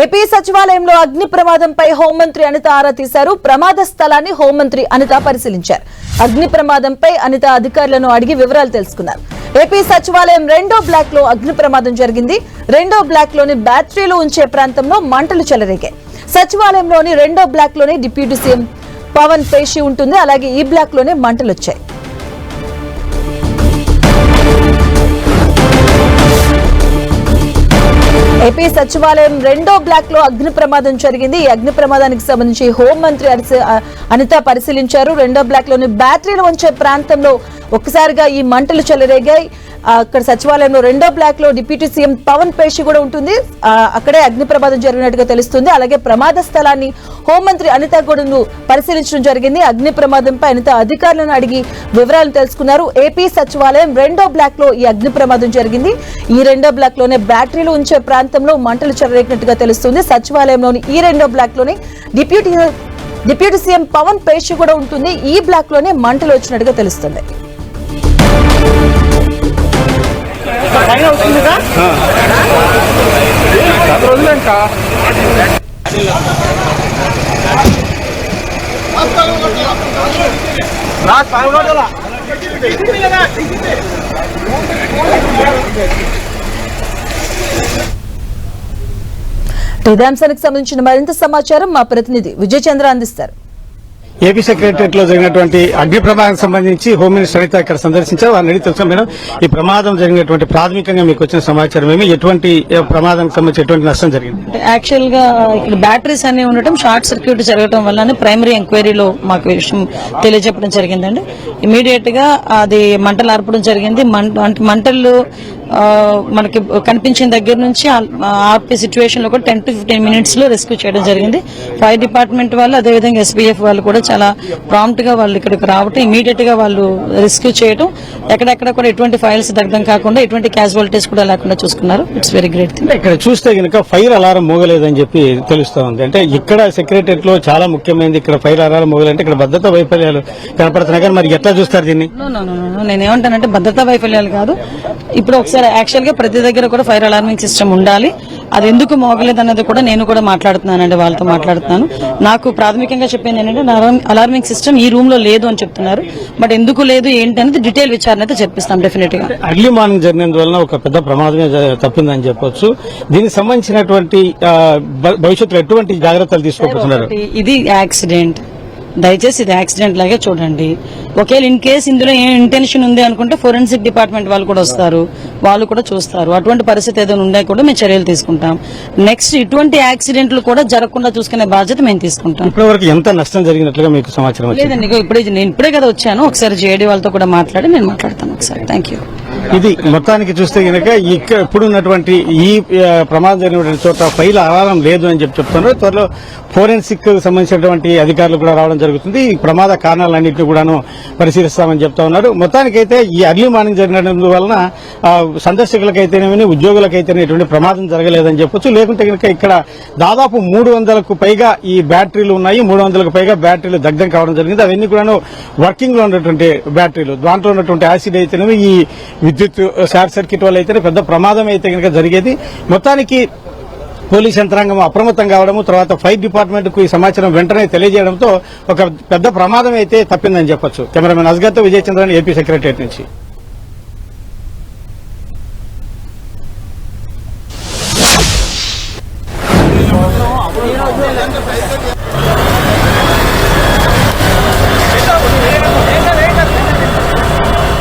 AP సచివాలయంలో అగ్ని ప్రమాదంపై హోంమంత్రి అనిత ఆరా తీశారు. ప్రమాద స్థలాన్ని హోంమంత్రి అనిత పరిశీలించారు. అగ్ని ప్రమాదంపై అనిత అధికారులను అడిగి వివరాలు తెలుసుకున్నారు. ఏపీ సచివాలయం 2వ బ్లాక్ లో అగ్ని ప్రమాదం జరిగింది. 2వ బ్లాక్ లోని బ్యాటరీలు ఉంచే ప్రాంతంలో మంటలు చెలరేగాయి. సచివాలయంలోని 2వ బ్లాక్ లోని డిప్యూటీ సీఎం పవన్ పేషి ఉంటుంది. అలాగే ఈ బ్లాక్ లోనే మంటలు వచ్చాయి. ఏపీ సచివాలయం 2వ బ్లాక్ లో అగ్ని ప్రమాదం జరిగింది. ఈ అగ్ని ప్రమాదానికి సంబంధించి హోంమంత్రి అనిత పరిశీలించారు. 2వ బ్లాక్ లోని బ్యాటరీలు ఉంచే ప్రాంతంలో ఒక్కసారిగా ఈ మంటలు చెలరేగాయి. అక్కడ సచివాలయంలో 2వ బ్లాక్ లో డిప్యూటీ సీఎం పవన్ పేషి కూడా ఉంటుంది. అక్కడే అగ్ని ప్రమాదం జరిగినట్టుగా తెలుస్తుంది. అలాగే ప్రమాద స్థలాన్ని హోంమంత్రి అనిత కూడా పరిశీలించడం జరిగింది. అగ్ని ప్రమాదంపై అనిత అధికారులను అడిగి వివరాలు తెలుసుకున్నారు. ఏపీ సచివాలయం 2వ బ్లాక్ లో ఈ అగ్ని ప్రమాదం జరిగింది. ఈ 2వ బ్లాక్ లోనే బ్యాటరీలు ఉంచే ప్రాంతంలో మంటలు చెలరేగినట్టుగా తెలుస్తుంది. సచివాలయంలోని ఈ 2వ బ్లాక్ లోనే డిప్యూటీ సీఎం పవన్ పేషి కూడా ఉంటుంది. ఈ బ్లాక్ లోనే మంటలు వచ్చినట్టుగా తెలుస్తుంది. ఇదే అంశానికి సంబంధించిన మరింత సమాచారం మా ప్రతినిధి విజయ్ చంద్ర అందిస్తారు. ఏపీ సెక్రటరియట్ లో జరిగినటువంటి అగ్ని ప్రమాదానికి సంబంధించి హోమ్ మినిస్టర్ అనిత ఇక్కడ సందర్శించారు. వారిని అడిగి తెలుసు మేడం, ఈ ప్రమాదం జరిగినటువంటి ప్రాథమికంగా మీకు వచ్చిన సమాచారం ఏమి, ఎటువంటి ప్రమాదానికి సంబంధించి ఎటువంటి నష్టం జరిగింది? యాక్చువల్ గా ఇక్కడ బ్యాటరీస్ అన్ని ఉండటం, షార్ట్ సర్క్యూట్ జరగడం వల్ల ప్రైమరీ ఎంక్వైరీలో మాకు విషయం తెలియజెప్పడం జరిగిందండి. ఇమీడియట్ గా అది మంటలు ఆర్పడం జరిగింది. మంటలు మనకి కనిపించిన దగ్గర నుంచి ఆర్పే సిచ్యువేషన్ లో కూడా 10 to 15 minutes లో రెస్క్యూ చేయడం జరిగింది. ఫైర్ డిపార్ట్మెంట్ వాళ్ళు, అదేవిధంగా SBF వాళ్ళు కూడా చాలా ప్రాంప్ట్ గా వాళ్ళు ఇక్కడికి రావటం, ఇమీడియట్ గా వాళ్ళు రెస్క్యూ చేయడం, ఎక్కడెక్కడ కూడా ఎటువంటి ఫైల్స్ దగ్ధం కాకుండా ఎటువంటి క్యాజువాలిటీస్ కూడా లేకుండా చూసుకున్నారు. It's very great thing. ఇక్కడ చూస్తే కనుక ఫైర్ అలారం మోగలేదని చెప్పి తెలుస్తా ఉంది. అంటే ఇక్కడ సెక్రటరియట్ లో చాలా ముఖ్యమైనది, ఇక్కడ ఫైర్ అలారం మోగలంటే ఇక్కడ భద్రతా వైఫల్యాలు కనపడుతున్నాయి. కానీ మరి ఎట్లా చూస్తారు దీన్ని? నేనేమంటానంటే భద్రతా వైఫల్యాలు కాదు. ఇప్పుడు ఒకసారి యాక్చువల్ గా ప్రతి దగ్గర కూడా ఫైర్ అలార్మింగ్ సిస్టమ్ ఉండాలి. అది ఎందుకు మోగలేదు అన్నది కూడా నేను కూడా మాట్లాడుతున్నానండి, వాళ్ళతో మాట్లాడుతున్నాను. నాకు ప్రాథమికంగా చెప్పింది ఏంటంటే అలార్మింగ్ సిస్టమ్ ఈ రూమ్ లో లేదు అని చెప్తున్నారు. బట్ ఎందుకు లేదు ఏంటి అనేది డీటెయిల్ విచారణ అయితే చెప్పిస్తాం డెఫినెట్ గా. అర్లీ మార్నింగ్ జరిగినందువల్ల ఒక పెద్ద ప్రమాదమే తప్పిందని చెప్పొచ్చు. దీనికి సంబంధించినటువంటి భవిష్యత్తులో ఎటువంటి జాగ్రత్తలు తీసుకోబోతున్నారు? ఇది యాక్సిడెంట్, దయచేసి ఇది యాక్సిడెంట్ లాగే చూడండి. ఒకవేళ ఇన్ కేసు ఇందులో ఏం ఇంటెన్షన్ ఉంది అనుకుంటే ఫోరెన్సిక్ డిపార్ట్మెంట్ వాళ్ళు కూడా వస్తారు, వాళ్ళు కూడా చూస్తారు. అటువంటి పరిస్థితి ఏదైనా ఉండే కూడా మేము చర్యలు తీసుకుంటాం. నెక్స్ట్ ఇటువంటి యాక్సిడెంట్లు కూడా జరగకుండా చూసుకునే బాధ్యత మేము తీసుకుంటాం. ఇప్పటివరకు ఎంత నష్టం జరిగినట్లుగా మీకు సమాచారం? లేదండి, నేను ఇప్పుడే కదా వచ్చాను. ఒకసారి JD వాళ్ళతో కూడా మాట్లాడి నేను మాట్లాడతాను ఒకసారి. Thank you. ఇది మొత్తానికి చూస్తే కనుక ఇక్కడ ఇప్పుడున్నటువంటి ఈ ప్రమాదం జరిగినటువంటి చోట ఫైల్ అలారం లేదు అని చెప్తున్నారు. త్వరలో ఫోరెన్సిక్ సంబంధించినటువంటి అధికారులు కూడా రావడం జరుగుతుంది. ఈ ప్రమాద కారణాలన్నింటినీ కూడాను పరిశీలిస్తామని చెప్తా ఉన్నారు. మొత్తానికైతే ఈ అర్లీ మార్నింగ్ జరిగినందువలన సందర్శకులకైతేనేమి, ఉద్యోగులకైతేనే ఎటువంటి ప్రమాదం జరగలేదని చెప్పొచ్చు. లేకుంటే కనుక ఇక్కడ దాదాపు 300కు పైగా ఈ బ్యాటరీలు ఉన్నాయి. 300కు పైగా బ్యాటరీలు దగ్ధం కావడం జరిగింది. అవన్నీ కూడాను వర్కింగ్ లో ఉన్నటువంటి బ్యాటరీలు. దాంట్లో ఉన్నటువంటి యాసిడ్ అయితేనేమి, ఈ విద్యుత్ షార్ట్ సర్క్యూట్ వల్ల అయితేనే పెద్ద ప్రమాదం అయితే కనుక జరిగేది. మొత్తానికి పోలీస్ యంత్రాంగం అప్రమత్తం కావడము, తర్వాత ఫైర్ డిపార్ట్మెంట్ కు ఈ సమాచారం వెంటనే తెలియజేయడంతో ఒక పెద్ద ప్రమాదం అయితే తప్పిందని చెప్పొచ్చు. కెమెరామెన్ అస్గర్తో విజయ్ చంద్రన్, ఏపీ సెక్రటరియట్ నుంచి.